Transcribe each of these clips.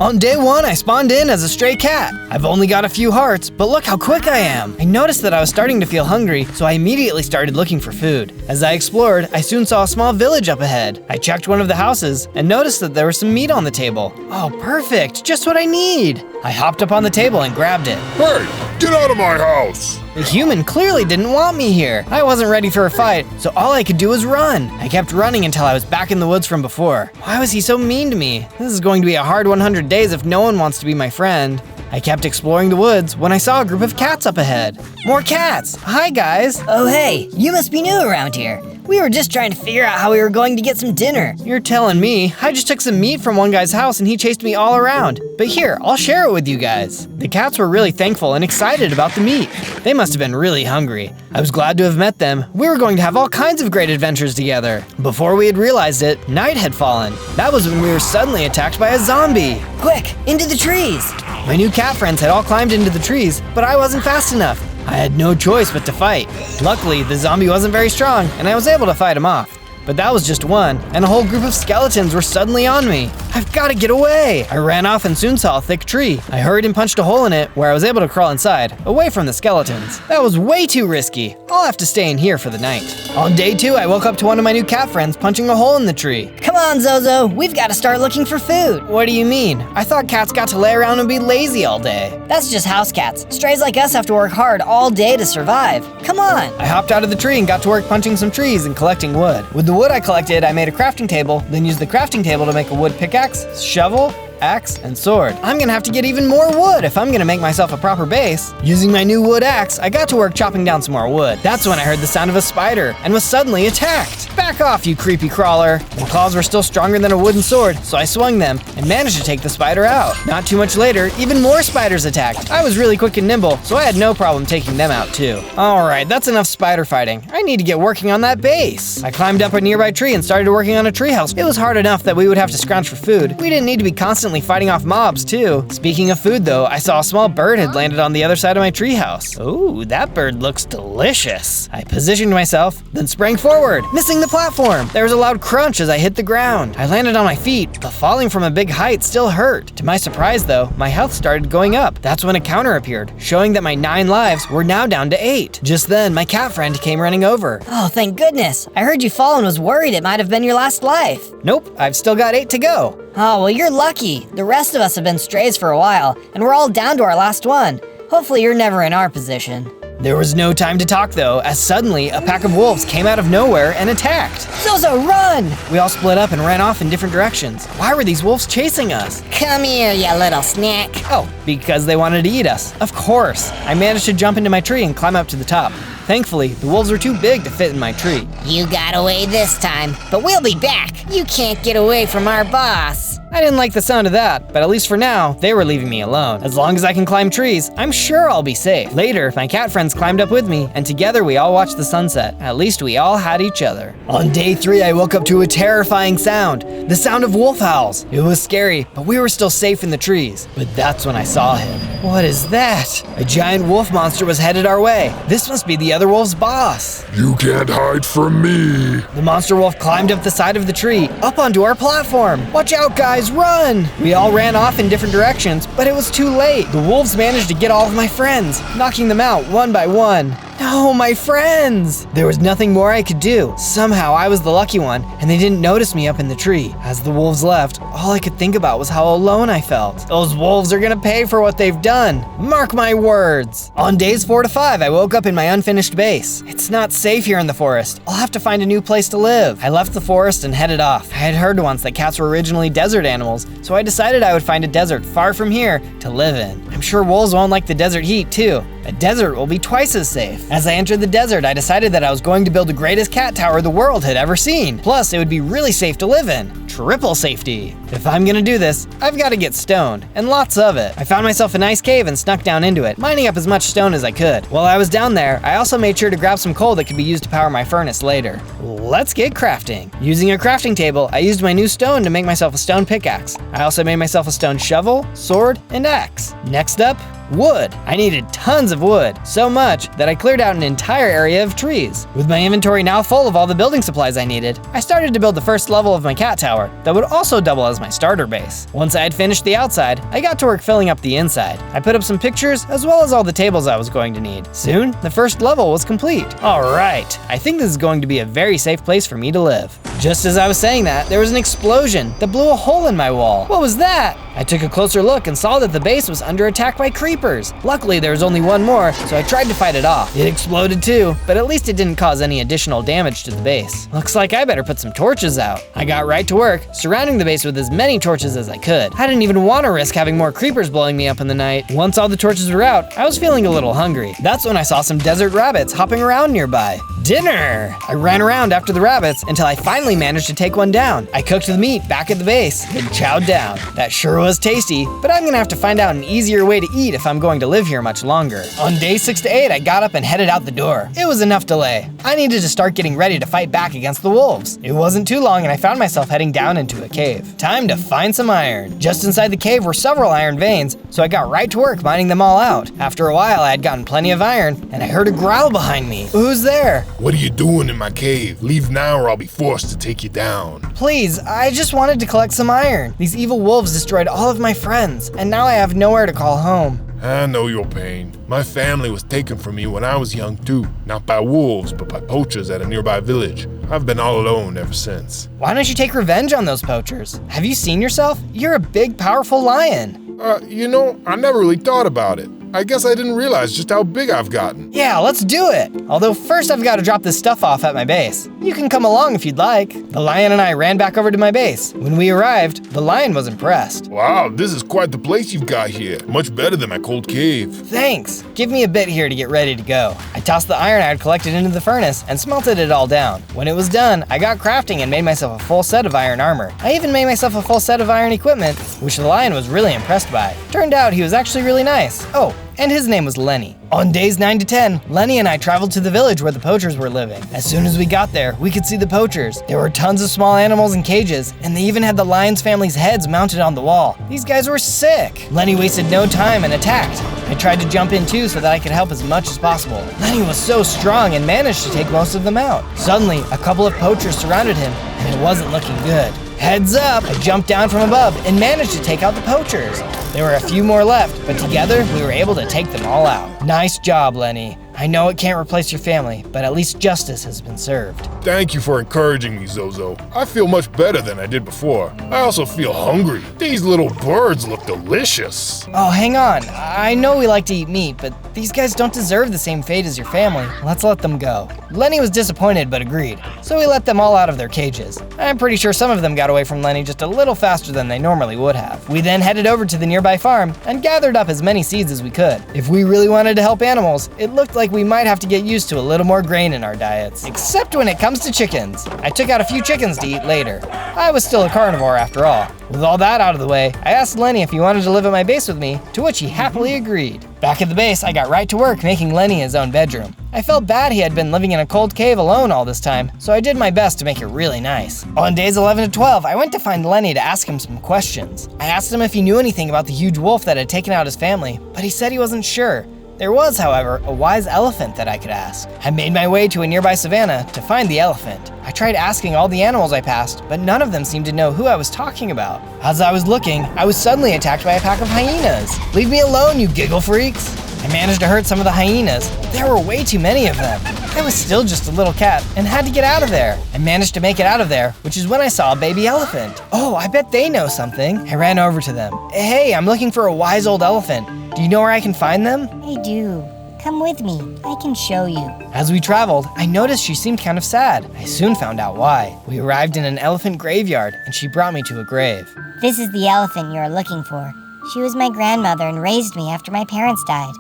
On day 1, I spawned in as a stray cat. I've only got a few hearts, but look how quick I am. I noticed that I was starting to feel hungry, so I immediately started looking for food. As I explored, I soon saw a small village up ahead. I checked one of the houses and noticed that there was some meat on the table. Oh, perfect, just what I need. I hopped up on the table and grabbed it. Hey, get out of my house! The human clearly didn't want me here. I wasn't ready for a fight, so all I could do was run. I kept running until I was back in the woods from before. Why was he so mean to me? This is going to be a hard 100 days if no one wants to be my friend. I kept exploring the woods when I saw a group of cats up ahead. More cats! Hi, guys! Oh hey, you must be new around here. We were just trying to figure out how we were going to get some dinner. You're telling me. I just took some meat from one guy's house and he chased me all around. But here, I'll share it with you guys. The cats were really thankful and excited about the meat. They must have been really hungry. I was glad to have met them. We were going to have all kinds of great adventures together. Before we had realized it, night had fallen. That was when we were suddenly attacked by a zombie. Quick, into the trees! My new cat friends had all climbed into the trees, but I wasn't fast enough. I had no choice but to fight. Luckily, the zombie wasn't very strong, and I was able to fight him off. But that was just one, and a whole group of skeletons were suddenly on me. I've got to get away! I ran off and soon saw a thick tree. I hurried and punched a hole in it where I was able to crawl inside, away from the skeletons. That was way too risky. I'll have to stay in here for the night. On day 2, I woke up to one of my new cat friends punching a hole in the tree. Come on, Zozo, we've got to start looking for food. What do you mean? I thought cats got to lay around and be lazy all day. That's just house cats. Strays like us have to work hard all day to survive. Come on. I hopped out of the tree and got to work punching some trees and collecting wood. With the wood I collected, I made a crafting table, then used the crafting table to make a wood pickaxe, shovel, axe, and sword. I'm gonna have to get even more wood if I'm gonna make myself a proper base. Using my new wood axe, I got to work chopping down some more wood. That's when I heard the sound of a spider and was suddenly attacked. Back off, you creepy crawler. The claws were still stronger than a wooden sword, so I swung them and managed to take the spider out. Not too much later, even more spiders attacked. I was really quick and nimble, so I had no problem taking them out too. Alright, that's enough spider fighting. I need to get working on that base. I climbed up a nearby tree and started working on a treehouse. It was hard enough that we would have to scrounge for food. We didn't need to be constantly fighting off mobs too. Speaking of food though, I saw a small bird had landed on the other side of my treehouse. Ooh, that bird looks delicious. I positioned myself, then sprang forward, missing the platform. There was a loud crunch as I hit the ground. I landed on my feet, but falling from a big height still hurt. To my surprise though, my health started going up. That's when a counter appeared, showing that my 9 lives were now down to 8. Just then, my cat friend came running over. Oh, thank goodness. I heard you fall and was worried it might have been your last life. Nope, I've still got 8 to go. Oh, well, you're lucky. The rest of us have been strays for a while, and we're all down to our last one. Hopefully you're never in our position. There was no time to talk though, as suddenly a pack of wolves came out of nowhere and attacked. Zozo, run! We all split up and ran off in different directions. Why were these wolves chasing us? Come here, you little snack. Oh, because they wanted to eat us. Of course. I managed to jump into my tree and climb up to the top. Thankfully, the wolves were too big to fit in my tree. You got away this time, but we'll be back. You can't get away from our boss. I didn't like the sound of that, but at least for now, they were leaving me alone. As long as I can climb trees, I'm sure I'll be safe. Later, my cat friends climbed up with me, and together we all watched the sunset. At least we all had each other. On day 3, I woke up to a terrifying sound. The sound of wolf howls. It was scary, but we were still safe in the trees. But that's when I saw him. What is that? A giant wolf monster was headed our way. This must be the other wolf's boss. You can't hide from me. The monster wolf climbed up the side of the tree, up onto our platform. Watch out, guys, run! We all ran off in different directions, but it was too late. The wolves managed to get all of my friends, knocking them out one by one. No, my friends! There was nothing more I could do. Somehow I was the lucky one, and they didn't notice me up in the tree. As the wolves left, all I could think about was how alone I felt. Those wolves are gonna pay for what they've done. Mark my words. On days 4 to 5, I woke up in my unfinished base. It's not safe here in the forest. I'll have to find a new place to live. I left the forest and headed off. I had heard once that cats were originally desert animals, so I decided I would find a desert far from here to live in. I'm sure wolves won't like the desert heat too. A desert will be twice as safe. As I entered the desert, I decided that I was going to build the greatest cat tower the world had ever seen. Plus, it would be really safe to live in. Triple safety. If I'm gonna do this, I've gotta get stoned, and lots of it. I found myself a nice cave and snuck down into it, mining up as much stone as I could. While I was down there, I also made sure to grab some coal that could be used to power my furnace later. Let's get crafting. Using a crafting table, I used my new stone to make myself a stone pickaxe. I also made myself a stone shovel, sword, and axe. Next up, wood. I needed tons of wood, so much that I cleared out an entire area of trees. With my inventory now full of all the building supplies I needed, I started to build the first level of my cat tower. tower that would also double as my starter base. Once I had finished the outside, I got to work filling up the inside. I put up some pictures as well as all the tables I was going to need. Soon, the first level was complete. All right, I think this is going to be a very safe place for me to live. Just as I was saying that, there was an explosion that blew a hole in my wall. What was that? I took a closer look and saw that the base was under attack by creepers. Luckily, there was only one more, so I tried to fight it off. It exploded too, but at least it didn't cause any additional damage to the base. Looks like I better put some torches out. I got right to work, surrounding the base with as many torches as I could. I didn't even want to risk having more creepers blowing me up in the night. Once all the torches were out, I was feeling a little hungry. That's when I saw some desert rabbits hopping around nearby. Dinner! I ran around after the rabbits until I finally managed to take one down. I cooked the meat back at the base and chowed down. That sure was tasty, but I'm gonna have to find out an easier way to eat if I'm going to live here much longer. On day 6 to 8, I got up and headed out the door. It was enough delay. I needed to start getting ready to fight back against the wolves. It wasn't too long and I found myself heading down into a cave. Time to find some iron. Just inside the cave were several iron veins, so I got right to work mining them all out. After a while, I had gotten plenty of iron, and I heard a growl behind me. Who's there? What are you doing in my cave? Leave now or I'll be forced to take you down. Please, I just wanted to collect some iron. These evil wolves destroyed all of my friends, and now I have nowhere to call home. I know your pain. My family was taken from me when I was young too. Not by wolves, but by poachers at a nearby village. I've been all alone ever since. Why don't you take revenge on those poachers? Have you seen yourself? You're a big, powerful lion. I never really thought about it. I guess I didn't realize just how big I've gotten. Yeah, let's do it. Although first I've got to drop this stuff off at my base. You can come along if you'd like. The lion and I ran back over to my base. When we arrived, the lion was impressed. Wow, this is quite the place you've got here. Much better than my cold cave. Thanks. Give me a bit here to get ready to go. I tossed the iron I had collected into the furnace and smelted it all down. When it was done, I got crafting and made myself a full set of iron armor. I even made myself a full set of iron equipment, which the lion was really impressed by. Turned out he was actually really nice. Oh, and his name was Lenny. On days 9 to 10, Lenny and I traveled to the village where the poachers were living. As soon as we got there, we could see the poachers. There were tons of small animals in cages, and they even had the lion's family's heads mounted on the wall. These guys were sick. Lenny wasted no time and attacked. I tried to jump in too so that I could help as much as possible. Lenny was so strong and managed to take most of them out. Suddenly, a couple of poachers surrounded him, and it wasn't looking good. Heads up, I jumped down from above and managed to take out the poachers. There were a few more left, but together we were able to take them all out. Nice job, Lenny. I know it can't replace your family, but at least justice has been served. Thank you for encouraging me, Zozo. I feel much better than I did before. I also feel hungry. These little birds look delicious. Oh, hang on. I know we like to eat meat, but these guys don't deserve the same fate as your family. Let's let them go. Lenny was disappointed but agreed, so we let them all out of their cages. I'm pretty sure some of them got away from Lenny just a little faster than they normally would have. We then headed over to the nearby farm and gathered up as many seeds as we could. If we really wanted to help animals, it looked like we might have to get used to a little more grain in our diets. Except when it comes to chickens. I took out a few chickens to eat later. I was still a carnivore after all. With all that out of the way, I asked Lenny if he wanted to live at my base with me, to which he happily agreed. Back at the base, I got right to work making Lenny his own bedroom. I felt bad he had been living in a cold cave alone all this time, so I did my best to make it really nice. On days 11 to 12, I went to find Lenny to ask him some questions. I asked him if he knew anything about the huge wolf that had taken out his family, but he said he wasn't sure. There was, however, a wise elephant that I could ask. I made my way to a nearby savanna to find the elephant. I tried asking all the animals I passed, but none of them seemed to know who I was talking about. As I was looking, I was suddenly attacked by a pack of hyenas. Leave me alone, you giggle freaks! I managed to hurt some of the hyenas. There were way too many of them. I was still just a little cat and had to get out of there. I managed to make it out of there, which is when I saw a baby elephant. Oh, I bet they know something. I ran over to them. Hey, I'm looking for a wise old elephant. Do you know where I can find them? I do. Come with me. I can show you. As we traveled, I noticed she seemed kind of sad. I soon found out why. We arrived in an elephant graveyard, and she brought me to a grave. This is the elephant you're looking for. She was my grandmother and raised me after my parents died.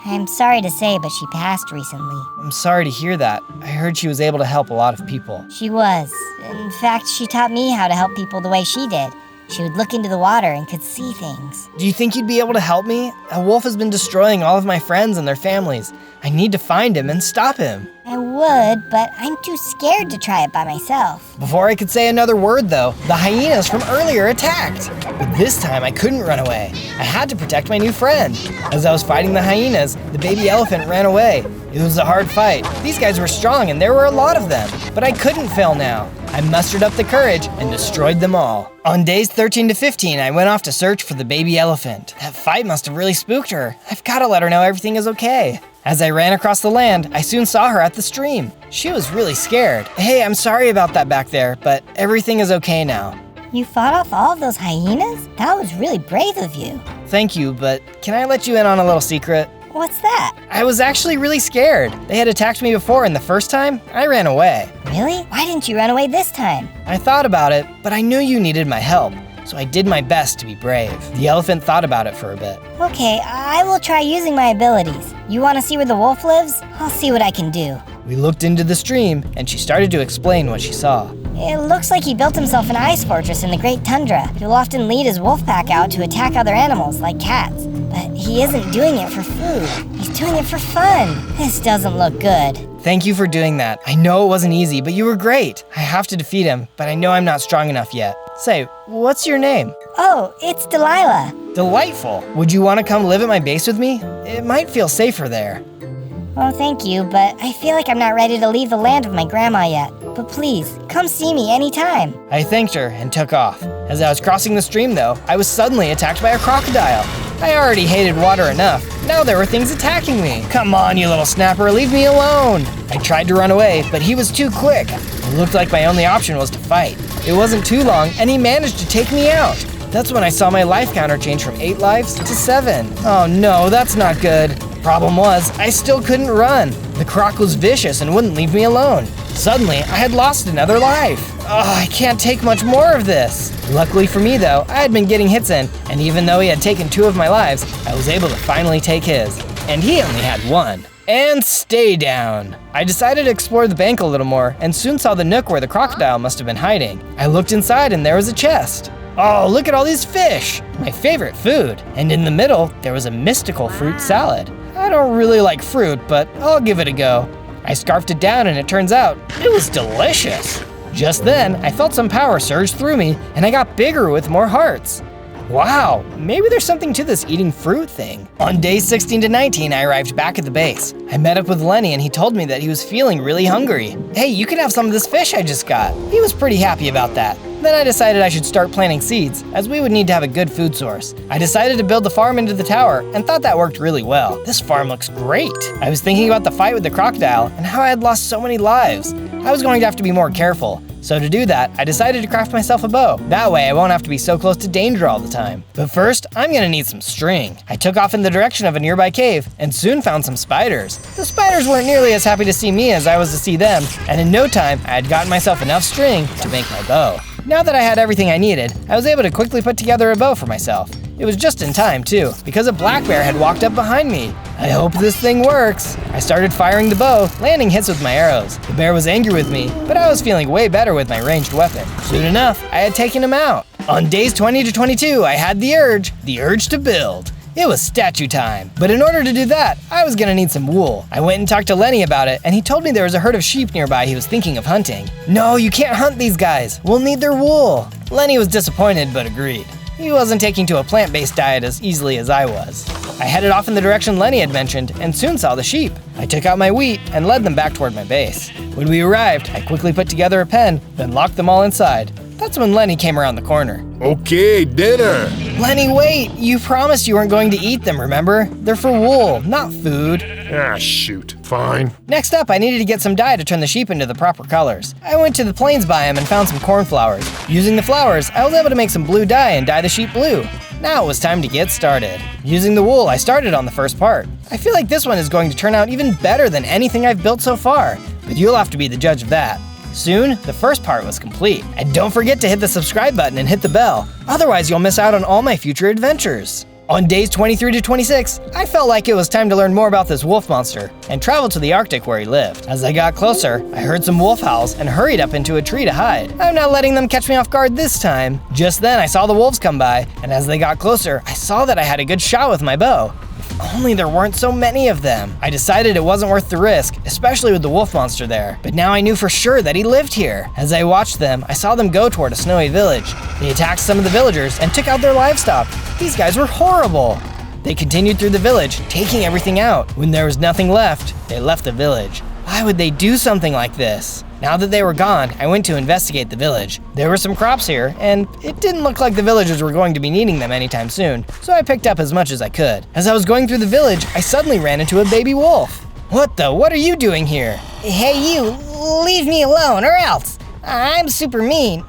I'm sorry to say, but she passed recently. I'm sorry to hear that. I heard she was able to help a lot of people. She was. In fact, she taught me how to help people the way she did. She would look into the water and could see things. Do you think you'd be able to help me? A wolf has been destroying all of my friends and their families. I need to find him and stop him. I would, but I'm too scared to try it by myself. Before I could say another word, though, the hyenas from earlier attacked. But this time I couldn't run away. I had to protect my new friend. As I was fighting the hyenas, the baby elephant ran away. It was a hard fight. These guys were strong and there were a lot of them, but I couldn't fail now. I mustered up the courage and destroyed them all. On days 13 to 15, I went off to search for the baby elephant. That fight must have really spooked her. I've got to let her know everything is okay. As I ran across the land, I soon saw her at the stream. She was really scared. Hey, I'm sorry about that back there, but everything is okay now. You fought off all of those hyenas? That was really brave of you. Thank you, but can I let you in on a little secret? What's that? I was actually really scared. They had attacked me before, and the first time, I ran away. Really? Why didn't you run away this time? I thought about it, but I knew you needed my help, so I did my best to be brave. The elephant thought about it for a bit. Okay, I will try using my abilities. You want to see where the wolf lives? I'll see what I can do. We looked into the stream, and she started to explain what she saw. It looks like he built himself an ice fortress in the Great Tundra. He'll often lead his wolf pack out to attack other animals, like cats. But he isn't doing it for food. He's doing it for fun. This doesn't look good. Thank you for doing that. I know it wasn't easy, but you were great. I have to defeat him, but I know I'm not strong enough yet. Say, what's your name? Oh, it's Delilah. Delightful. Would you want to come live at my base with me? It might feel safer there. Well, thank you, but I feel like I'm not ready to leave the land of my grandma yet. But please, come see me anytime. I thanked her and took off. As I was crossing the stream, though, I was suddenly attacked by a crocodile. I already hated water enough. Now there were things attacking me. Come on, you little snapper, leave me alone. I tried to run away, but he was too quick. It looked like my only option was to fight. It wasn't too long, and he managed to take me out. That's when I saw my life counter change from 8 lives to 7. Oh no, that's not good. Problem was, I still couldn't run. The croc was vicious and wouldn't leave me alone. Suddenly, I had lost another life. Oh, I can't take much more of this. Luckily for me though, I had been getting hits in, and even though he had taken 2 of my lives, I was able to finally take his. And he only had 1. And stay down. I decided to explore the bank a little more, and soon saw the nook where the crocodile must have been hiding. I looked inside and there was a chest. Oh, look at all these fish! My favorite food. And in the middle, there was a mystical fruit salad. I don't really like fruit, but I'll give it a go. I scarfed it down and it turns out, it was delicious. Just then, I felt some power surge through me and I got bigger with more hearts. Wow, maybe there's something to this eating fruit thing. On days 16 to 19, I arrived back at the base. I met up with Lenny and he told me that he was feeling really hungry. Hey, you can have some of this fish I just got. He was pretty happy about that. Then I decided I should start planting seeds, as we would need to have a good food source. I decided to build the farm into the tower and thought that worked really well. This farm looks great. I was thinking about the fight with the crocodile and how I had lost so many lives. I was going to have to be more careful. So to do that, I decided to craft myself a bow. That way I won't have to be so close to danger all the time. But first, I'm gonna need some string. I took off in the direction of a nearby cave and soon found some spiders. The spiders weren't nearly as happy to see me as I was to see them, and in no time, I had gotten myself enough string to make my bow. Now that I had everything I needed, I was able to quickly put together a bow for myself. It was just in time too, because a black bear had walked up behind me. I hope this thing works. I started firing the bow, landing hits with my arrows. The bear was angry with me, but I was feeling way better with my ranged weapon. Soon enough, I had taken him out. On days 20 to 22, I had the urge to build. It was statue time. But in order to do that, I was gonna need some wool. I went and talked to Lenny about it, and he told me there was a herd of sheep nearby he was thinking of hunting. No, you can't hunt these guys. We'll need their wool. Lenny was disappointed, but agreed. He wasn't taking to a plant-based diet as easily as I was. I headed off in the direction Lenny had mentioned and soon saw the sheep. I took out my wheat and led them back toward my base. When we arrived, I quickly put together a pen, then locked them all inside. That's when Lenny came around the corner. Okay, dinner. Lenny, wait! You promised you weren't going to eat them, remember? They're for wool, not food. Ah, shoot. Fine. Next up, I needed to get some dye to turn the sheep into the proper colors. I went to the plains biome and found some cornflowers. Using the flowers, I was able to make some blue dye and dye the sheep blue. Now it was time to get started. Using the wool, I started on the first part. I feel like this one is going to turn out even better than anything I've built so far, but you'll have to be the judge of that. Soon, the first part was complete. And don't forget to hit the subscribe button and hit the bell, otherwise you'll miss out on all my future adventures. On days 23 to 26, I felt like it was time to learn more about this wolf monster and travel to the Arctic where he lived. As I got closer, I heard some wolf howls and hurried up into a tree to hide. I'm not letting them catch me off guard this time. Just then, I saw the wolves come by, and as they got closer, I saw that I had a good shot with my bow. If only there weren't so many of them. I decided it wasn't worth the risk, especially with the wolf monster there. But now I knew for sure that he lived here. As I watched them, I saw them go toward a snowy village. They attacked some of the villagers and took out their livestock. These guys were horrible. They continued through the village, taking everything out. When there was nothing left, they left the village. Why would they do something like this? Now that they were gone, I went to investigate the village. There were some crops here, and it didn't look like the villagers were going to be needing them anytime soon, so I picked up as much as I could. As I was going through the village, I suddenly ran into a baby wolf. What are you doing here? Hey you, leave me alone or else. I'm super mean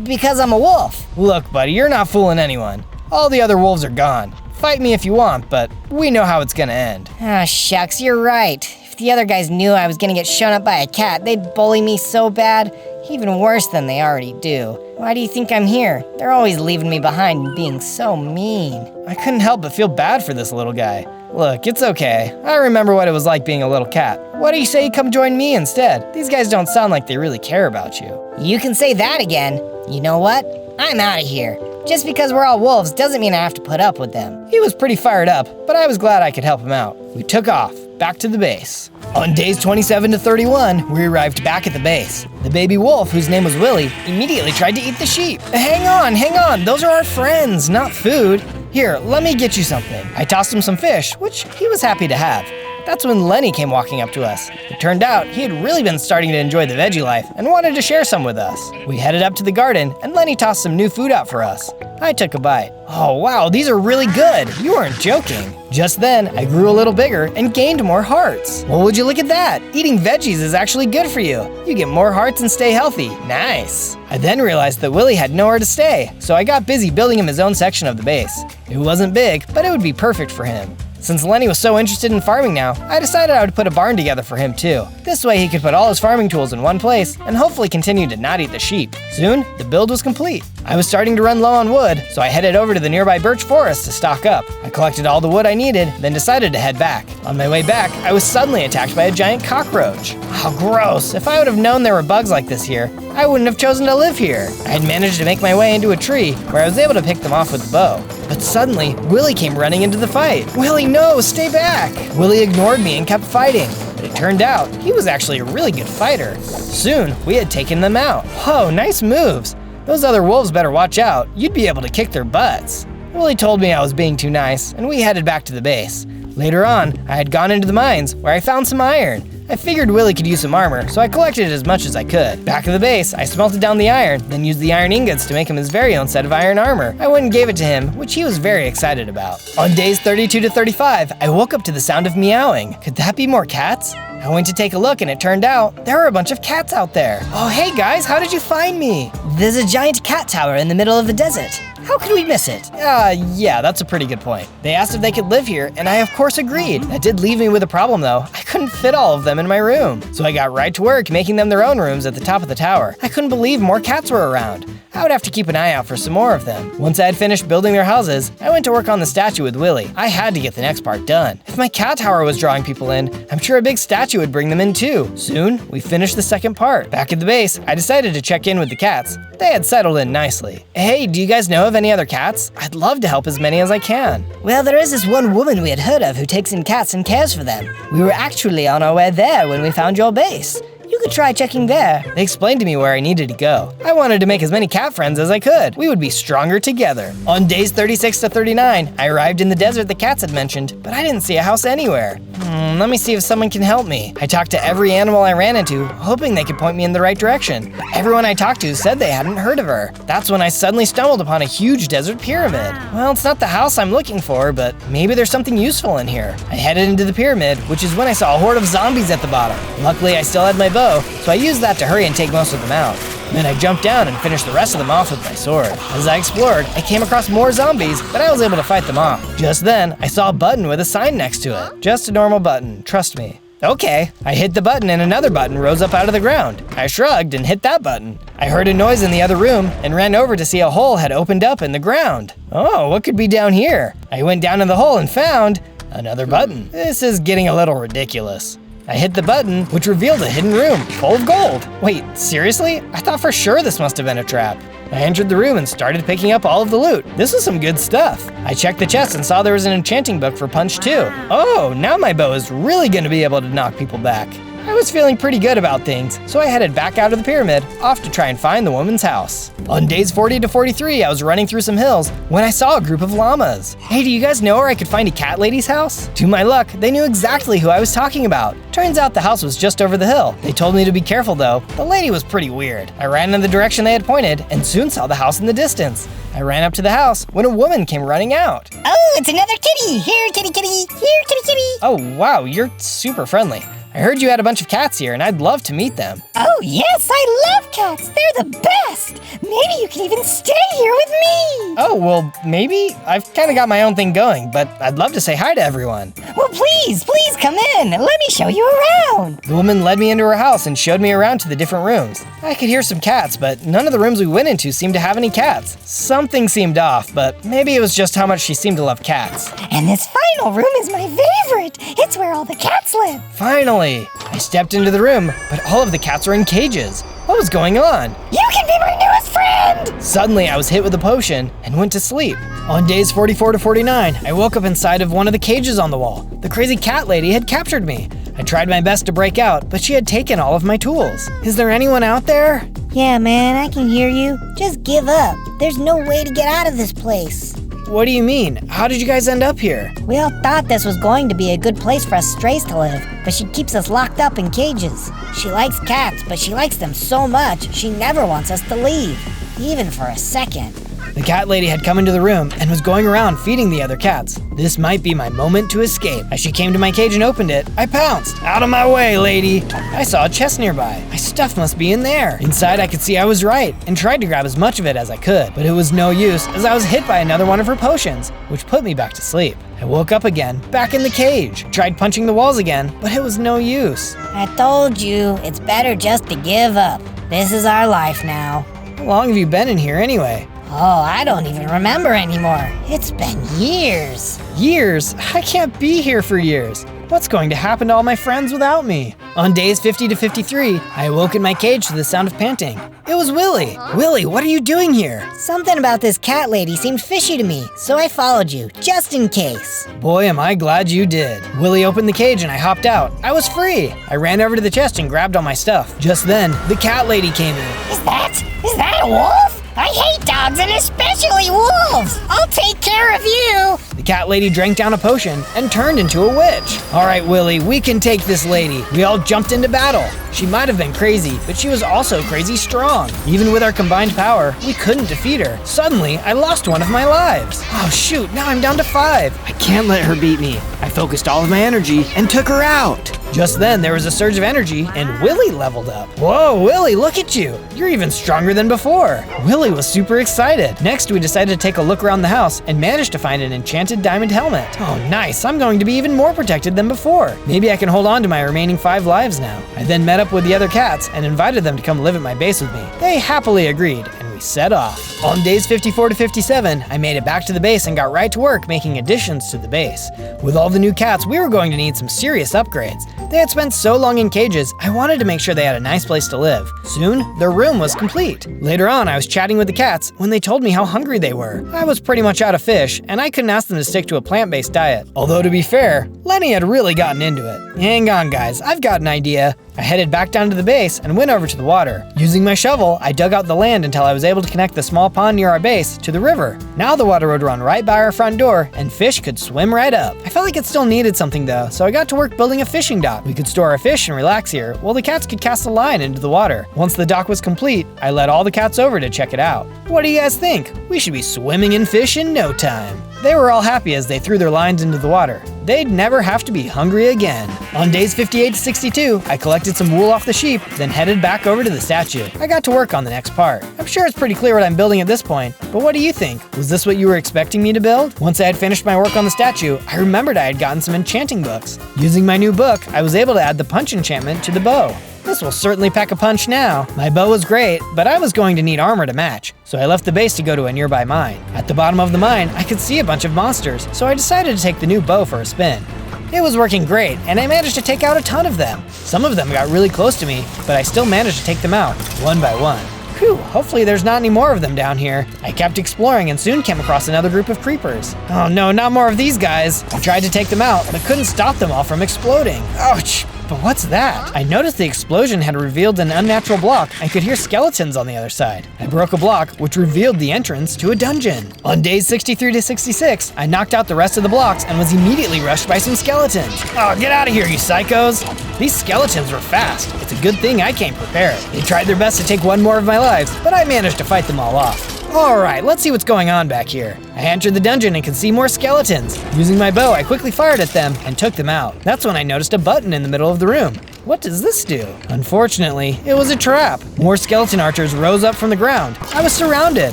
because I'm a wolf. Look, buddy, you're not fooling anyone. All the other wolves are gone. Fight me if you want, but we know how it's gonna end. Ah, shucks, you're right. If the other guys knew I was gonna get shown up by a cat, they'd bully me so bad, even worse than they already do. Why do you think I'm here? They're always leaving me behind and being so mean. I couldn't help but feel bad for this little guy. Look, it's okay. I remember what it was like being a little cat. Why do you say you come join me instead? These guys don't sound like they really care about you. You can say that again. You know what? I'm out of here. Just because we're all wolves doesn't mean I have to put up with them. He was pretty fired up, but I was glad I could help him out. We took off, back to the base. On days 27 to 31, we arrived back at the base. The baby wolf, whose name was Willie, immediately tried to eat the sheep. Hang on, those are our friends, not food. Here, let me get you something. I tossed him some fish, which he was happy to have. That's when Lenny came walking up to us. It turned out he had really been starting to enjoy the veggie life and wanted to share some with us. We headed up to the garden and Lenny tossed some new food out for us. I took a bite. Oh wow, these are really good. You weren't joking. Just then, I grew a little bigger and gained more hearts. Well, would you look at that? Eating veggies is actually good for you. You get more hearts and stay healthy. Nice. I then realized that Willie had nowhere to stay, so I got busy building him his own section of the base. It wasn't big, but it would be perfect for him. Since Lenny was so interested in farming now, I decided I would put a barn together for him too. This way he could put all his farming tools in one place and hopefully continue to not eat the sheep. Soon, the build was complete. I was starting to run low on wood, so I headed over to the nearby birch forest to stock up. I collected all the wood I needed, then decided to head back. On my way back, I was suddenly attacked by a giant cockroach. How gross! If I would have known there were bugs like this here, I wouldn't have chosen to live here. I had managed to make my way into a tree where I was able to pick them off with the bow. But suddenly, Willie came running into the fight. Willie, no, stay back! Willie ignored me and kept fighting. But it turned out, he was actually a really good fighter. Soon, we had taken them out. Whoa, nice moves. Those other wolves better watch out. You'd be able to kick their butts. Willie told me I was being too nice, and we headed back to the base. Later on, I had gone into the mines where I found some iron. I figured Willie could use some armor, so I collected as much as I could. Back at the base, I smelted down the iron, then used the iron ingots to make him his very own set of iron armor. I went and gave it to him, which he was very excited about. On days 32 to 35, I woke up to the sound of meowing. Could that be more cats? I went to take a look and it turned out there were a bunch of cats out there. Oh, hey guys, how did you find me? There's a giant cat tower in the middle of the desert. How could we miss it? Yeah, that's a pretty good point. They asked if they could live here, and I of course agreed. That did leave me with a problem though. I couldn't fit all of them in my room. So I got right to work making them their own rooms at the top of the tower. I couldn't believe more cats were around. I would have to keep an eye out for some more of them. Once I had finished building their houses, I went to work on the statue with Willie. I had to get the next part done. If my cat tower was drawing people in, I'm sure a big statue would bring them in too. Soon, we finished the second part. Back at the base, I decided to check in with the cats. They had settled in nicely. Hey, do you guys know of any other cats? I'd love to help as many as I can. Well, there is this one woman we had heard of who takes in cats and cares for them. We were actually on our way there when we found your base. You could try checking there. They explained to me where I needed to go. I wanted to make as many cat friends as I could. We would be stronger together. On days 36 to 39, I arrived in the desert the cats had mentioned, but I didn't see a house anywhere. Let me see if someone can help me. I talked to every animal I ran into, hoping they could point me in the right direction. Everyone I talked to said they hadn't heard of her. That's when I suddenly stumbled upon a huge desert pyramid. Well, it's not the house I'm looking for, but maybe there's something useful in here. I headed into the pyramid, which is when I saw a horde of zombies at the bottom. Luckily, I still had my bow, so I used that to hurry and take most of them out. Then I jumped down and finished the rest of them off with my sword. As I explored, I came across more zombies, but I was able to fight them off. Just then, I saw a button with a sign next to it. Just a normal button, trust me. Okay, I hit the button and another button rose up out of the ground. I shrugged and hit that button. I heard a noise in the other room and ran over to see a hole had opened up in the ground. Oh, what could be down here? I went down in the hole and found another button. This is getting a little ridiculous. I hit the button, which revealed a hidden room full of gold. Wait, seriously? I thought for sure this must have been a trap. I entered the room and started picking up all of the loot. This was some good stuff. I checked the chest and saw there was an enchanting book for Punch 2. Oh, now my bow is really gonna be able to knock people back. I was feeling pretty good about things, so I headed back out of the pyramid, off to try and find the woman's house. On days 40 to 43, I was running through some hills when I saw a group of llamas. Hey, do you guys know where I could find a cat lady's house? To my luck, they knew exactly who I was talking about. Turns out the house was just over the hill. They told me to be careful though. The lady was pretty weird. I ran in the direction they had pointed and soon saw the house in the distance. I ran up to the house when a woman came running out. Oh, it's another kitty! Here, kitty, kitty! Here, kitty, kitty! Oh wow, you're super friendly. I heard you had a bunch of cats here and I'd love to meet them. Oh yes, I love cats! They're the best! Maybe you can even stay here with me! Oh, well, maybe? I've kind of got my own thing going, but I'd love to say hi to everyone. Well, please come in. Let me show you around. The woman led me into her house and showed me around to the different rooms. I could hear some cats, but none of the rooms we went into seemed to have any cats. Something seemed off, but maybe it was just how much she seemed to love cats. And this final room is my favorite. It's where all the cats live. Finally! I stepped into the room, but all of the cats were in cages. What was going on? You can be my newest friend! Suddenly, I was hit with a potion and went to sleep. On days 44 to 49, I woke up inside of one of the cages on the wall. The crazy cat lady had captured me. I tried my best to break out, but she had taken all of my tools. Is there anyone out there? Yeah, man, I can hear you. Just give up. There's no way to get out of this place. What do you mean? How did you guys end up here? We all thought this was going to be a good place for us strays to live, but she keeps us locked up in cages. She likes cats, but she likes them so much, she never wants us to leave, even for a second. The cat lady had come into the room and was going around feeding the other cats. This might be my moment to escape. As she came to my cage and opened it, I pounced. Out of my way, lady! I saw a chest nearby. My stuff must be in there. Inside, I could see I was right and tried to grab as much of it as I could, but it was no use as I was hit by another one of her potions, which put me back to sleep. I woke up again, back in the cage. Tried punching the walls again, but it was no use. I told you, it's better just to give up. This is our life now. How long have you been in here anyway? Oh, I don't even remember anymore. It's been years. Years? I can't be here for years. What's going to happen to all my friends without me? On days 50 to 53, I awoke in my cage to the sound of panting. It was Willie. Willie, what are you doing here? Something about this cat lady seemed fishy to me, so I followed you, just in case. Boy, am I glad you did. Willie opened the cage and I hopped out. I was free. I ran over to the chest and grabbed all my stuff. Just then, the cat lady came in. Is that a wolf? I hate dogs and especially wolves. I'll take care of you. The cat lady drank down a potion and turned into a witch. All right, Willie, we can take this lady. We all jumped into battle. She might have been crazy, but she was also crazy strong. Even with our combined power, we couldn't defeat her. Suddenly, I lost one of my lives. Oh shoot, now I'm down to 5. I can't let her beat me. I focused all of my energy and took her out. Just then, there was a surge of energy, and Willie leveled up. Whoa, Willie, look at you! You're even stronger than before. Willie was super excited. Next, we decided to take a look around the house and managed to find an enchanted diamond helmet. Oh, nice, I'm going to be even more protected than before. Maybe I can hold on to my remaining 5 lives now. I then met up with the other cats and invited them to come live at my base with me. They happily agreed, and we set off. On days 54 to 57, I made it back to the base and got right to work making additions to the base. With all the new cats, we were going to need some serious upgrades. They had spent so long in cages, I wanted to make sure they had a nice place to live. Soon, their room was complete. Later on, I was chatting with the cats when they told me how hungry they were. I was pretty much out of fish, and I couldn't ask them to stick to a plant-based diet. Although to be fair, Lenny had really gotten into it. Hang on, guys, I've got an idea. I headed back down to the base and went over to the water. Using my shovel, I dug out the land until I was able to connect the small pond near our base to the river. Now the water would run right by our front door, and fish could swim right up. I felt like it still needed something though, so I got to work building a fishing dock. We could store our fish and relax here, while the cats could cast a line into the water. Once the dock was complete, I led all the cats over to check it out. What do you guys think? We should be swimming in fish in no time. They were all happy as they threw their lines into the water. They'd never have to be hungry again. On days 58 to 62, I collected some wool off the sheep, then headed back over to the statue. I got to work on the next part. I'm sure it's pretty clear what I'm building at this point, but what do you think? Was this what you were expecting me to build? Once I had finished my work on the statue, I remembered I had gotten some enchanting books. Using my new book, I was able to add the punch enchantment to the bow. This will certainly pack a punch now. My bow was great, but I was going to need armor to match, so I left the base to go to a nearby mine. At the bottom of the mine, I could see a bunch of monsters, so I decided to take the new bow for a spin. It was working great, and I managed to take out a ton of them. Some of them got really close to me, but I still managed to take them out, one by one. Whew, hopefully there's not any more of them down here. I kept exploring and soon came across another group of creepers. Oh no, not more of these guys. I tried to take them out, but couldn't stop them all from exploding. Ouch! but what's that? I noticed the explosion had revealed an unnatural block and could hear skeletons on the other side. I broke a block, which revealed the entrance to a dungeon. On days 63 to 66, I knocked out the rest of the blocks and was immediately rushed by some skeletons. Oh, get out of here, you psychos! These skeletons were fast. It's a good thing I came prepared. They tried their best to take one more of my lives, but I managed to fight them all off. Alright, let's see what's going on back here. I entered the dungeon and could see more skeletons. Using my bow, I quickly fired at them and took them out. That's when I noticed a button in the middle of the room. What does this do? Unfortunately, it was a trap. More skeleton archers rose up from the ground. I was surrounded.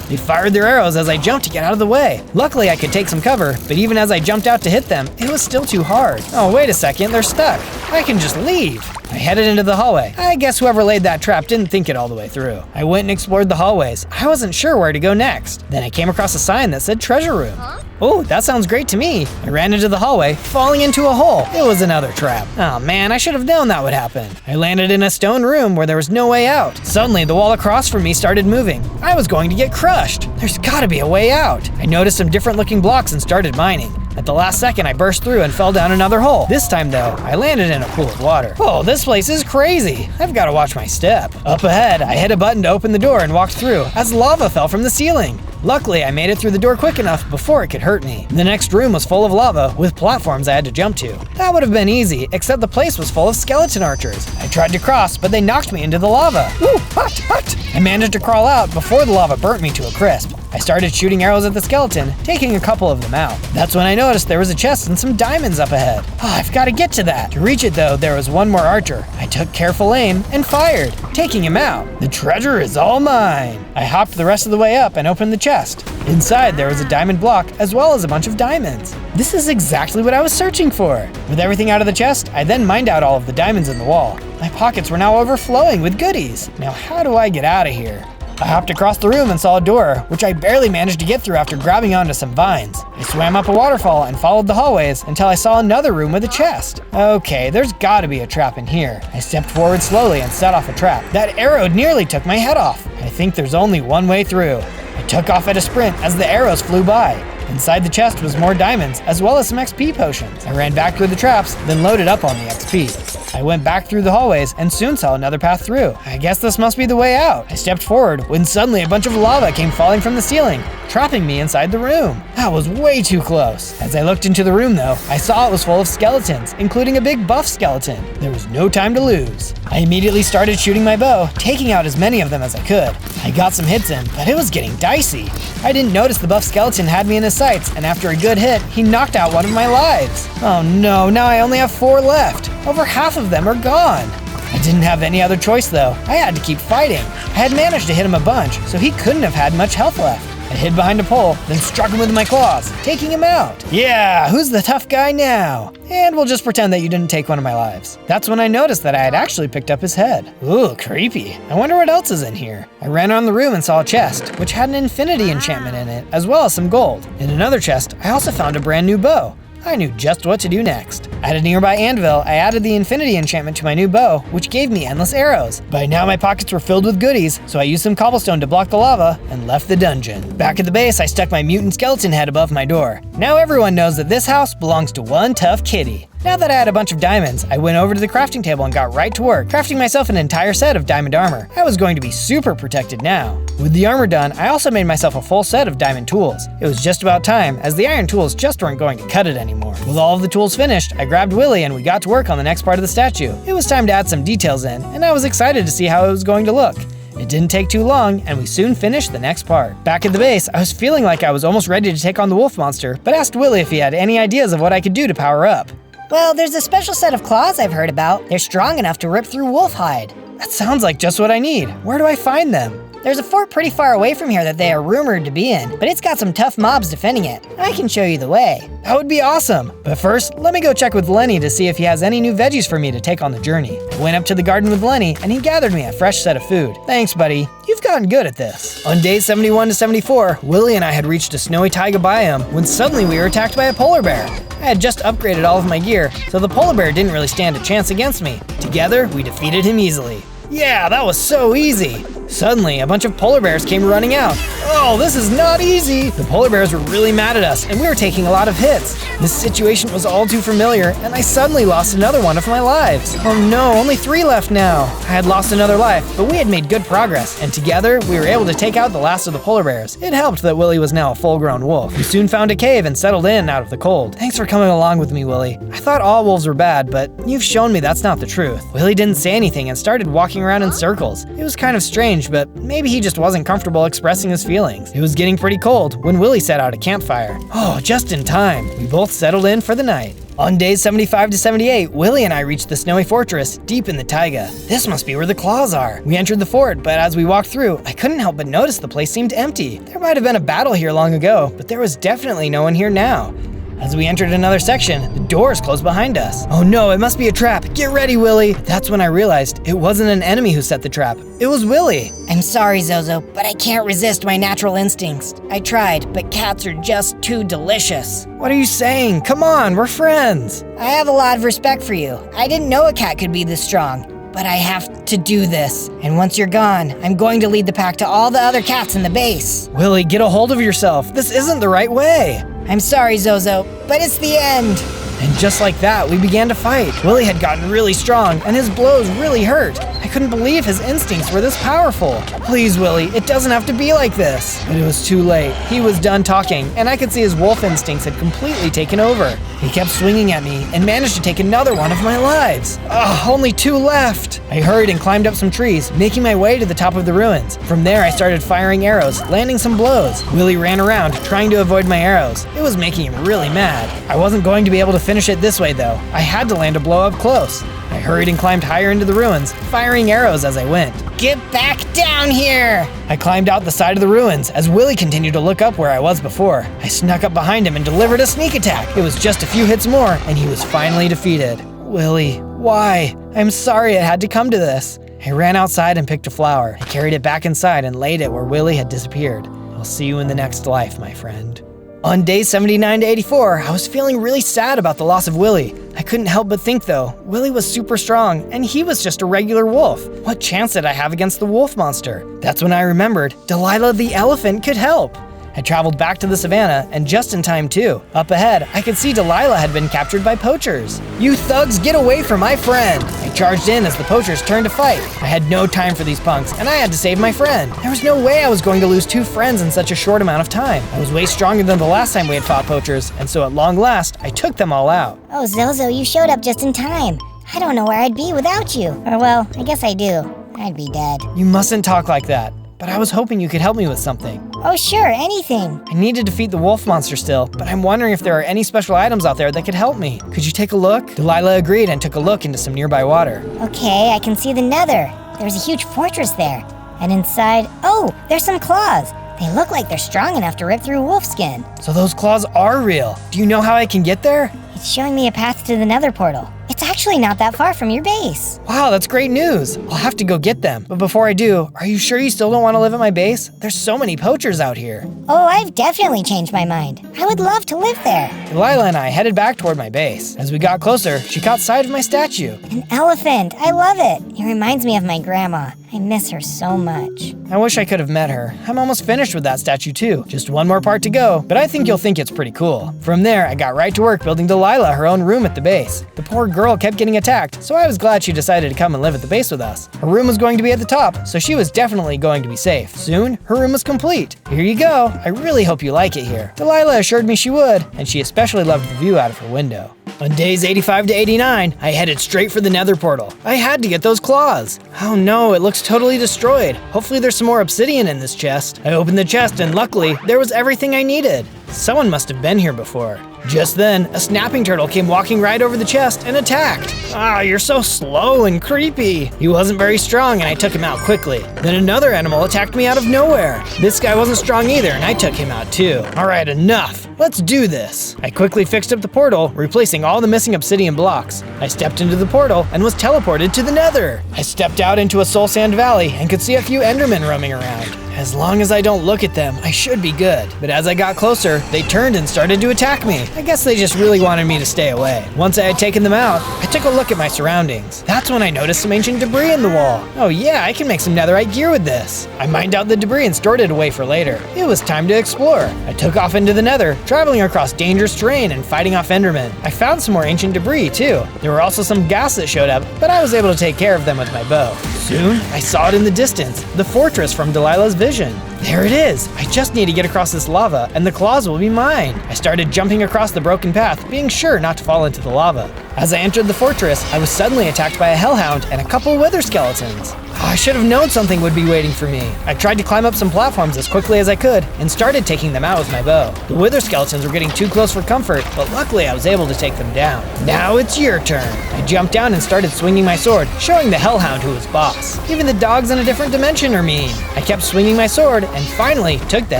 They fired their arrows as I jumped to get out of the way. Luckily, I could take some cover, but even as I jumped out to hit them, it was still too hard. Oh, wait a second, they're stuck. I can just leave. I headed into the hallway. I guess whoever laid that trap didn't think it all the way through. I went and explored the hallways. I wasn't sure where to go next. Then I came across a sign that said treasure room. Oh, that sounds great to me. I ran into the hallway, falling into a hole. It was another trap. Oh man, I should have known that would happen. I landed in a stone room where there was no way out. Suddenly, the wall across from me started moving. I was going to get crushed. There's gotta be a way out. I noticed some different looking blocks and started mining. At the last second, I burst through and fell down another hole. This time though, I landed in a pool of water. Oh, this place is crazy. I've gotta watch my step. Up ahead, I hit a button to open the door and walked through as lava fell from the ceiling. Luckily, I made it through the door quick enough before it could hurt me. The next room was full of lava with platforms I had to jump to. That would have been easy, except the place was full of skeleton archers. I tried to cross, but they knocked me into the lava. Ooh, hot, hot! I managed to crawl out before the lava burnt me to a crisp. I started shooting arrows at the skeleton, taking a couple of them out. That's when I noticed there was a chest and some diamonds up ahead. Oh, I've got to get to that. To reach it though, there was one more archer. I took careful aim and fired, taking him out. The treasure is all mine. I hopped the rest of the way up and opened the chest. Inside there was a diamond block as well as a bunch of diamonds. This is exactly what I was searching for. With everything out of the chest, I then mined out all of the diamonds in the wall. My pockets were now overflowing with goodies. Now how do I get out of here? I hopped across the room and saw a door, which I barely managed to get through after grabbing onto some vines. I swam up a waterfall and followed the hallways until I saw another room with a chest. Okay, there's gotta be a trap in here. I stepped forward slowly and set off a trap. That arrow nearly took my head off. I think there's only one way through. I took off at a sprint as the arrows flew by. Inside the chest was more diamonds, as well as some XP potions. I ran back through the traps, then loaded up on the XP. I went back through the hallways and soon saw another path through. I guess this must be the way out. I stepped forward when suddenly a bunch of lava came falling from the ceiling, trapping me inside the room. That was way too close. As I looked into the room though, I saw it was full of skeletons, including a big buff skeleton. There was no time to lose. I immediately started shooting my bow, taking out as many of them as I could. I got some hits in, but it was getting dicey. I didn't notice the buff skeleton had me in his sights, and after a good hit, he knocked out one of my lives. Oh no, now I only have 4 left. Over half of them are gone. I didn't have any other choice though. I had to keep fighting. I had managed to hit him a bunch, so he couldn't have had much health left. I hid behind a pole, then struck him with my claws, taking him out. Yeah, who's the tough guy now? And we'll just pretend that you didn't take one of my lives. That's when I noticed that I had actually picked up his head. Ooh, creepy. I wonder what else is in here. I ran around the room and saw a chest, which had an infinity enchantment in it, as well as some gold. In another chest, I also found a brand new bow. I knew just what to do next. At a nearby anvil, I added the infinity enchantment to my new bow, which gave me endless arrows. By now my pockets were filled with goodies, so I used some cobblestone to block the lava and left the dungeon. Back at the base, I stuck my mutant skeleton head above my door. Now everyone knows that this house belongs to one tough kitty. Now that I had a bunch of diamonds, I went over to the crafting table and got right to work, crafting myself an entire set of diamond armor. I was going to be super protected now. With the armor done, I also made myself a full set of diamond tools. It was just about time, as the iron tools just weren't going to cut it anymore. With all of the tools finished, I grabbed Willie and we got to work on the next part of the statue. It was time to add some details in, and I was excited to see how it was going to look. It didn't take too long, and we soon finished the next part. Back at the base, I was feeling like I was almost ready to take on the wolf monster, but asked Willie if he had any ideas of what I could do to power up. Well, there's a special set of claws I've heard about. They're strong enough to rip through wolf hide. That sounds like just what I need. Where do I find them? There's a fort pretty far away from here that they are rumored to be in, but it's got some tough mobs defending it. I can show you the way. That would be awesome. But first, let me go check with Lenny to see if he has any new veggies for me to take on the journey. I went up to the garden with Lenny, and he gathered me a fresh set of food. Thanks, buddy. You've gotten good at this. On days 71 to 74, Willie and I had reached a snowy taiga biome when suddenly we were attacked by a polar bear. I had just upgraded all of my gear, so the polar bear didn't really stand a chance against me. Together, we defeated him easily. Yeah, that was so easy. Suddenly, a bunch of polar bears came running out. Oh, this is not easy! The polar bears were really mad at us, and we were taking a lot of hits. This situation was all too familiar, and I suddenly lost another one of my lives. Oh no, only 3 left now. I had lost another life, but we had made good progress, and together, we were able to take out the last of the polar bears. It helped that Willie was now a full-grown wolf. We soon found a cave and settled in out of the cold. Thanks for coming along with me, Willie. I thought all wolves were bad, but you've shown me that's not the truth. Willie didn't say anything and started walking around in circles. It was kind of strange, but maybe he just wasn't comfortable expressing his feelings. It was getting pretty cold when Willie set out a campfire. Oh, just in time. We both settled in for the night. On days 75 to 78, Willie and I reached the snowy fortress deep in the taiga. This must be where the claws are. We entered the fort, but as we walked through, I couldn't help but notice the place seemed empty. There might have been a battle here long ago, but there was definitely no one here now. As we entered another section, the doors closed behind us. Oh no, it must be a trap. Get ready, Willie. That's when I realized it wasn't an enemy who set the trap. It was Willie. I'm sorry, Zozo, but I can't resist my natural instincts. I tried, but cats are just too delicious. What are you saying? Come on, we're friends. I have a lot of respect for you. I didn't know a cat could be this strong. But I have to do this. And once you're gone, I'm going to lead the pack to all the other cats in the base. Willie, get a hold of yourself. This isn't the right way. I'm sorry, Zozo, but it's the end. And just like that, we began to fight. Willie had gotten really strong, and his blows really hurt. I couldn't believe his instincts were this powerful. Please, Willie, it doesn't have to be like this. But it was too late. He was done talking, and I could see his wolf instincts had completely taken over. He kept swinging at me and managed to take another one of my lives. Ugh, only 2 left. I hurried and climbed up some trees, making my way to the top of the ruins. From there, I started firing arrows, landing some blows. Willie ran around, trying to avoid my arrows. It was making him really mad. I wasn't going to be able to finish it this way, though. I had to land a blow up close. I hurried and climbed higher into the ruins, firing arrows as I went. Get back down here! I climbed out the side of the ruins as Willie continued to look up where I was before. I snuck up behind him and delivered a sneak attack. It was just a few hits more, and he was finally defeated. Willie, why? I'm sorry it had to come to this. I ran outside and picked a flower. I carried it back inside and laid it where Willie had disappeared. I'll see you in the next life, my friend. On days 79 to 84, I was feeling really sad about the loss of Willie. I couldn't help but think though, Willie was super strong and he was just a regular wolf. What chance did I have against the wolf monster? That's when I remembered Delilah the elephant could help. I traveled back to the savannah, and just in time too. Up ahead, I could see Delilah had been captured by poachers. You thugs, get away from my friend! I charged in as the poachers turned to fight. I had no time for these punks, and I had to save my friend. There was no way I was going to lose 2 friends in such a short amount of time. I was way stronger than the last time we had fought poachers, and so at long last, I took them all out. Oh, Zozo, you showed up just in time. I don't know where I'd be without you. Or well, I guess I do. I'd be dead. You mustn't talk like that. But I was hoping you could help me with something. Oh, sure, anything. I need to defeat the wolf monster still, but I'm wondering if there are any special items out there that could help me. Could you take a look? Delilah agreed and took a look into some nearby water. Okay, I can see the Nether. There's a huge fortress there. And inside, oh, there's some claws. They look like they're strong enough to rip through wolf skin. So those claws are real. Do you know how I can get there? It's showing me a path to the Nether portal. It's actually not that far from your base. Wow, that's great news. I'll have to go get them. But before I do, are you sure you still don't want to live at my base? There's so many poachers out here. Oh, I've definitely changed my mind. I would love to live there. Delilah and I headed back toward my base. As we got closer, she caught sight of my statue. An elephant. I love it. It reminds me of my grandma. I miss her so much. I wish I could have met her. I'm almost finished with that statue too. Just one more part to go, but I think you'll think it's pretty cool. From there, I got right to work building Delilah her own room at the base. The poor girl kept getting attacked, so I was glad she decided to come and live at the base with us. Her room was going to be at the top, so she was definitely going to be safe. Soon, her room was complete. Here you go. I really hope you like it here. Delilah assured me she would, and she especially loved the view out of her window. On days 85 to 89, I headed straight for the Nether portal. I had to get those claws. Oh no, it looks totally destroyed. Hopefully there's some more obsidian in this chest. I opened the chest and luckily, there was everything I needed. Someone must have been here before. Just then, a snapping turtle came walking right over the chest and attacked. Ah, you're so slow and creepy. He wasn't very strong and I took him out quickly. Then another animal attacked me out of nowhere. This guy wasn't strong either and I took him out too. Alright, enough. Let's do this. I quickly fixed up the portal, replacing all the missing obsidian blocks. I stepped into the portal and was teleported to the Nether. I stepped out into a soul sand valley and could see a few endermen roaming around. As long as I don't look at them, I should be good. But as I got closer, they turned and started to attack me. I guess they just really wanted me to stay away. Once I had taken them out, I took a look at my surroundings. That's when I noticed some ancient debris in the wall. Oh yeah, I can make some netherite gear with this. I mined out the debris and stored it away for later. It was time to explore. I took off into the nether, traveling across dangerous terrain and fighting off endermen. I found some more ancient debris too. There were also some ghast that showed up, but I was able to take care of them with my bow. Soon, I saw it in the distance, the fortress from Delilah's vision. There it is! I just need to get across this lava, and the claws will be mine. I started jumping across the broken path, being sure not to fall into the lava. As I entered the fortress, I was suddenly attacked by a hellhound and a couple wither skeletons. I should have known something would be waiting for me. I tried to climb up some platforms as quickly as I could and started taking them out with my bow. The wither skeletons were getting too close for comfort, but luckily I was able to take them down. Now it's your turn. I jumped down and started swinging my sword, showing the hellhound who was boss. Even the dogs in a different dimension are mean. I kept swinging my sword and finally took the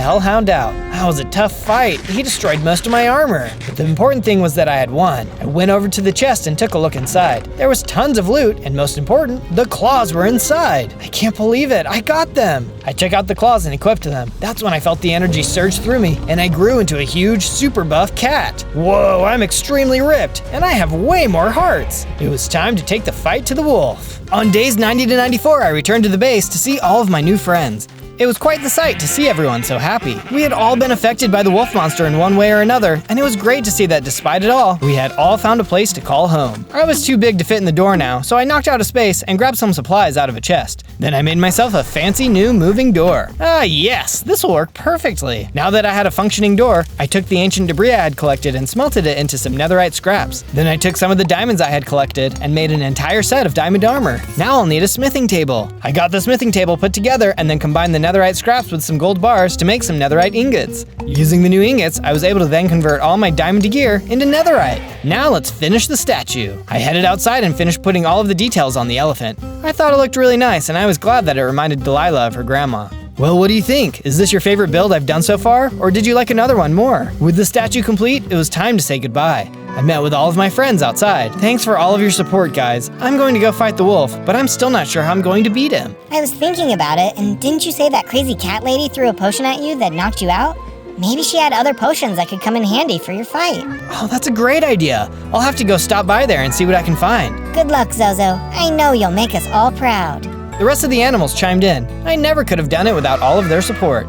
hellhound out. That was a tough fight. He destroyed most of my armor. But the important thing was that I had won. I went over to the chest and took a look inside. There was tons of loot, and most important, the claws were inside. I can't believe it, I got them! I took out the claws and equipped them. That's when I felt the energy surge through me, and I grew into a huge, super buff cat. Whoa, I'm extremely ripped, and I have way more hearts! It was time to take the fight to the wolf. On days 90 to 94, I returned to the base to see all of my new friends. It was quite the sight to see everyone so happy. We had all been affected by the wolf monster in one way or another, and it was great to see that despite it all, we had all found a place to call home. I was too big to fit in the door now, so I knocked out a space and grabbed some supplies out of a chest. Then I made myself a fancy new moving door. Ah yes, this will work perfectly. Now that I had a functioning door, I took the ancient debris I had collected and smelted it into some netherite scraps. Then I took some of the diamonds I had collected and made an entire set of diamond armor. Now I'll need a smithing table. I got the smithing table put together and then combined the netherite scraps with some gold bars to make some netherite ingots. Using the new ingots, I was able to then convert all my diamond gear into netherite. Now let's finish the statue. I headed outside and finished putting all of the details on the elephant. I thought it looked really nice and I was glad that it reminded Delilah of her grandma. Well, what do you think? Is this your favorite build I've done so far, or did you like another one more? With the statue complete, it was time to say goodbye. I met with all of my friends outside. Thanks for all of your support, guys. I'm going to go fight the wolf, but I'm still not sure how I'm going to beat him. I was thinking about it, and didn't you say that crazy cat lady threw a potion at you that knocked you out? Maybe she had other potions that could come in handy for your fight. Oh, that's a great idea. I'll have to go stop by there and see what I can find. Good luck, Zozo. I know you'll make us all proud. The rest of the animals chimed in. I never could have done it without all of their support.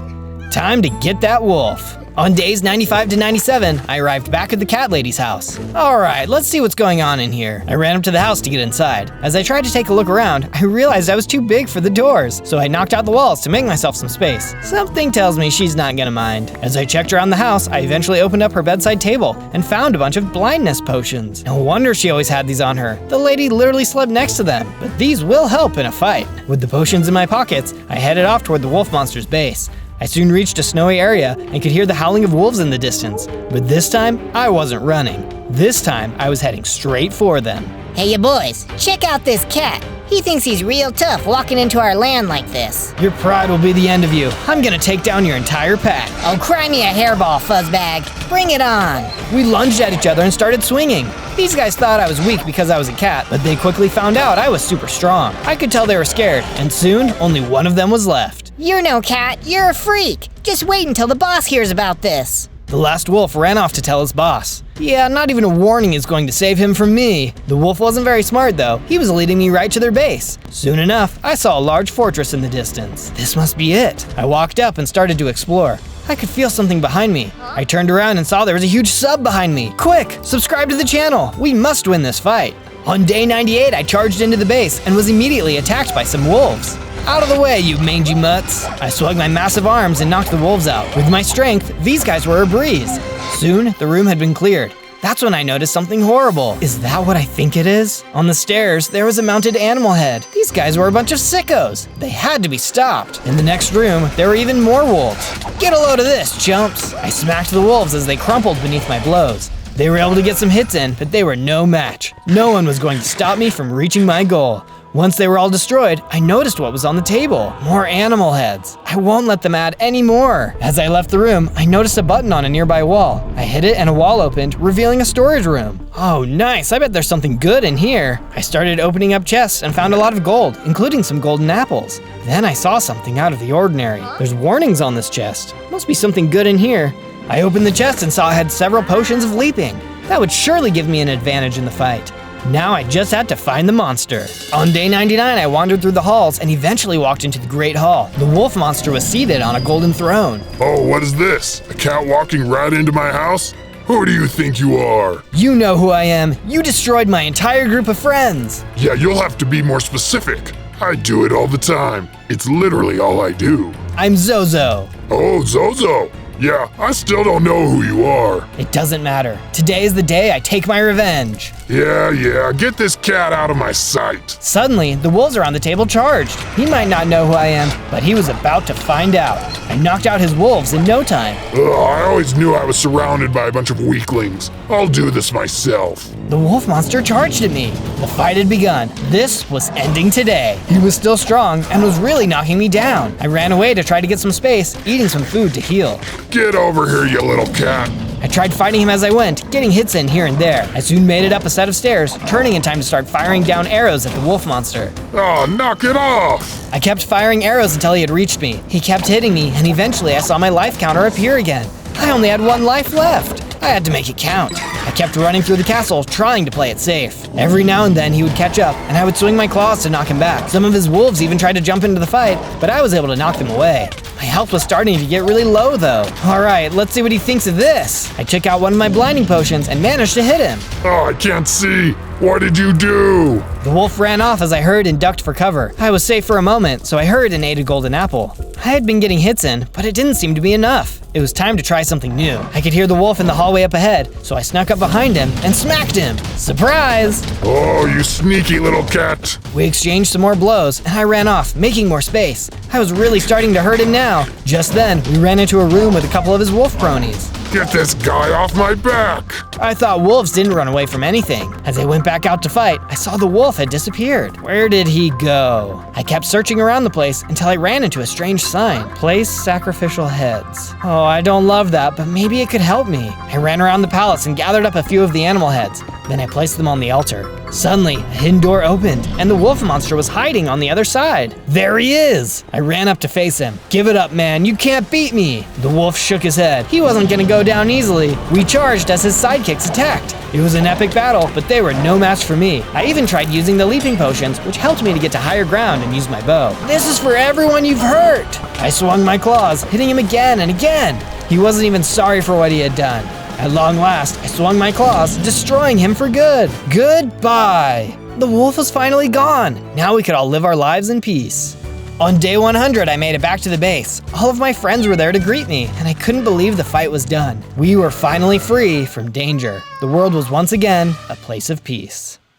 Time to get that wolf. On days 95 to 97, I arrived back at the cat lady's house. Alright, let's see what's going on in here. I ran up to the house to get inside. As I tried to take a look around, I realized I was too big for the doors, so I knocked out the walls to make myself some space. Something tells me she's not gonna mind. As I checked around the house, I eventually opened up her bedside table and found a bunch of blindness potions. No wonder she always had these on her. The lady literally slept next to them, but these will help in a fight. With the potions in my pockets, I headed off toward the wolf monster's base. I soon reached a snowy area and could hear the howling of wolves in the distance. But this time, I wasn't running. This time, I was heading straight for them. Hey, you boys, check out this cat. He thinks he's real tough walking into our land like this. Your pride will be the end of you. I'm gonna take down your entire pack. Oh, cry me a hairball, fuzzbag. Bring it on. We lunged at each other and started swinging. These guys thought I was weak because I was a cat, but they quickly found out I was super strong. I could tell they were scared, and soon, only one of them was left. You're no cat, you're a freak. Just wait until the boss hears about this. The last wolf ran off to tell his boss. Yeah, not even a warning is going to save him from me. The wolf wasn't very smart though. He was leading me right to their base. Soon enough, I saw a large fortress in the distance. This must be it. I walked up and started to explore. I could feel something behind me. I turned around and saw there was a huge sub behind me. Quick, subscribe to the channel. We must win this fight. On day 98, I charged into the base and was immediately attacked by some wolves. Out of the way, you mangy mutts! I swung my massive arms and knocked the wolves out. With my strength, these guys were a breeze. Soon, the room had been cleared. That's when I noticed something horrible. Is that what I think it is? On the stairs, there was a mounted animal head. These guys were a bunch of sickos. They had to be stopped. In the next room, there were even more wolves. Get a load of this, chumps! I smacked the wolves as they crumpled beneath my blows. They were able to get some hits in, but they were no match. No one was going to stop me from reaching my goal. Once they were all destroyed, I noticed what was on the table. More animal heads. I won't let them add any more. As I left the room, I noticed a button on a nearby wall. I hit it and a wall opened, revealing a storage room. Oh, nice. I bet there's something good in here. I started opening up chests and found a lot of gold, including some golden apples. Then I saw something out of the ordinary. There's warnings on this chest. Must be something good in here. I opened the chest and saw it had several potions of leaping. That would surely give me an advantage in the fight. Now I just had to find the monster. On day 99, I wandered through the halls and eventually walked into the Great Hall. The wolf monster was seated on a golden throne. Oh, what is this? A cat walking right into my house? Who do you think you are? You know who I am. You destroyed my entire group of friends. Yeah, you'll have to be more specific. I do it all the time. It's literally all I do. I'm Zozo. Oh, Zozo. Yeah, I still don't know who you are. It doesn't matter. Today is the day I take my revenge. Yeah, get this cat out of my sight. Suddenly, the wolves around the table charged. He might not know who I am, but he was about to find out. I knocked out his wolves in no time. I always knew I was surrounded by a bunch of weaklings. I'll do this myself. The wolf monster charged at me. The fight had begun. This was ending today. He was still strong and was really knocking me down. I ran away to try to get some space, eating some food to heal. Get over here, you little cat. I tried fighting him as I went, getting hits in here and there. I soon made it up a set of stairs, turning in time to start firing down arrows at the wolf monster. Oh, knock it off! I kept firing arrows until he had reached me. He kept hitting me, and eventually I saw my life counter appear again. I only had 1 life left. I had to make it count. I kept running through the castle, trying to play it safe. Every now and then he would catch up, and I would swing my claws to knock him back. Some of his wolves even tried to jump into the fight, but I was able to knock them away. My health was starting to get really low though. Alright, let's see what he thinks of this. I took out one of my blinding potions and managed to hit him. Oh, I can't see. What did you do? The wolf ran off as I hurried and ducked for cover. I was safe for a moment, so I hurried and ate a golden apple. I had been getting hits in, but it didn't seem to be enough. It was time to try something new. I could hear the wolf in the hallway up ahead, so I snuck up behind him and smacked him. Surprise! Oh, you sneaky little cat. We exchanged some more blows, and I ran off, making more space. I was really starting to hurt him now. Just then, we ran into a room with a couple of his wolf cronies. Get this guy off my back. I thought wolves didn't run away from anything. As I went back out to fight, I saw the wolf had disappeared. Where did he go? I kept searching around the place until I ran into a strange sign. Place sacrificial heads. Oh, I don't love that, but maybe it could help me. I ran around the palace and gathered up a few of the animal heads. Then I placed them on the altar. Suddenly, a hidden door opened, and the wolf monster was hiding on the other side. There he is! I ran up to face him. Give it up, man, you can't beat me! The wolf shook his head. He wasn't gonna go down easily. We charged as his sidekicks attacked. It was an epic battle, but they were no match for me. I even tried using the leaping potions, which helped me to get to higher ground and use my bow. This is for everyone you've hurt! I swung my claws, hitting him again and again. He wasn't even sorry for what he had done. At long last, I swung my claws, destroying him for good. Goodbye! The wolf was finally gone. Now we could all live our lives in peace. On day 100, I made it back to the base. All of my friends were there to greet me, and I couldn't believe the fight was done. We were finally free from danger. The world was once again a place of peace.